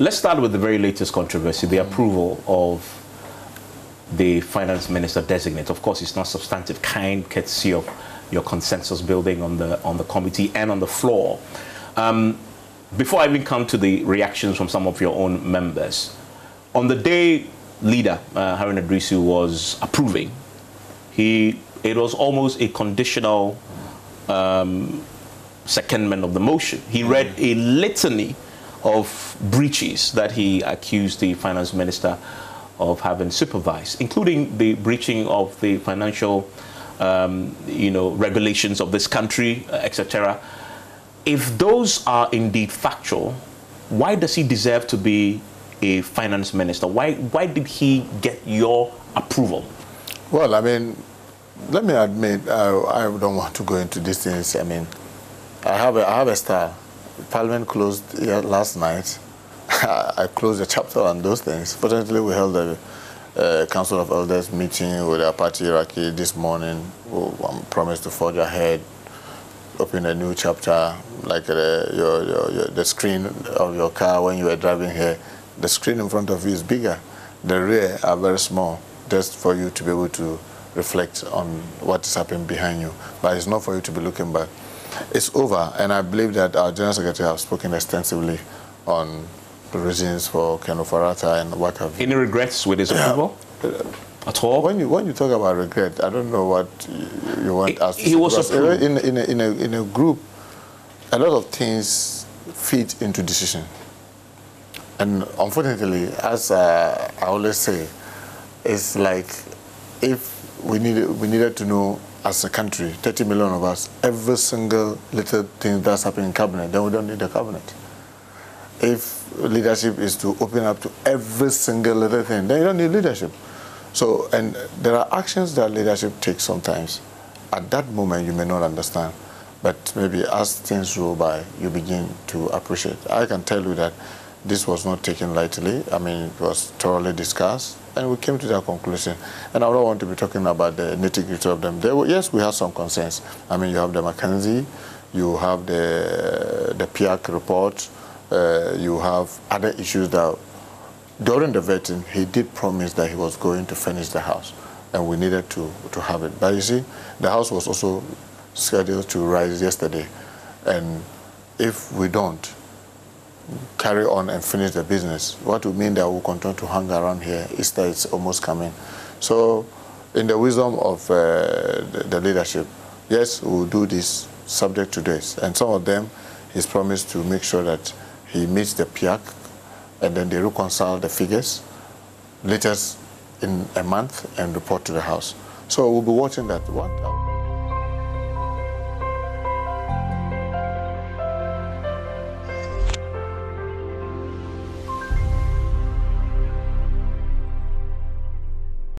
Let's start with the very latest controversy, the approval of the finance minister designate. Of course, it's not substantive, kind courtesy of your consensus building on the committee and on the floor. Before I even come to the reactions from some of your own members, on the day leader Harun Idrisu was approving, it was almost a conditional secondment of the motion. He read a litany of breaches that he accused the finance minister of having supervised, including the breaching of the financial regulations of this country, etc. If those are indeed factual, why does he deserve to be a finance minister? Why did he get your approval? Well, I mean, let me admit, I don't want to go into these things. I mean, I have a style. Parliament closed last night. I closed the chapter on those things. Fortunately, we held a Council of Elders meeting with our party hierarchy this morning. We promised to forge ahead, open a new chapter, like the screen of your car when you are driving here. The screen in front of you is bigger. The rear are very small, just for you to be able to reflect on what is happening behind you. But it's not for you to be looking back. It's over, and I believe that our General Secretary has spoken extensively on the reasons for Ken Ofori-Atta and what have you. Any regrets with his approval at all? When you talk about regret, I don't know what you want us to say. He was approved. In a group, a lot of things feed into decision. And unfortunately, as I always say, it's like if we needed to know as a country, 30 million of us, every single little thing that's happening in cabinet, then we don't need a cabinet. If leadership is to open up to every single little thing, then you don't need leadership. So, and there are actions that leadership takes sometimes. At that moment, you may not understand, but maybe as things roll by, you begin to appreciate. I can tell you that this was not taken lightly. I mean, it was thoroughly discussed, and we came to that conclusion. And I don't want to be talking about the nitty-gritty of them. Yes, we have some concerns. I mean, you have the McKinsey, you have the PIAC report, you have other issues that during the vetting, he did promise that he was going to finish the house, and we needed to have it. But you see, the house was also scheduled to rise yesterday, and if we don't carry on and finish the business, what would mean that we'll continue to hang around here. Easter is almost coming. So in the wisdom of the leadership, yes, we'll do this subject to this. And some of them, he's promised to make sure that he meets the PIAC, and then they reconcile the figures latest in a month and report to the House. So we'll be watching that one.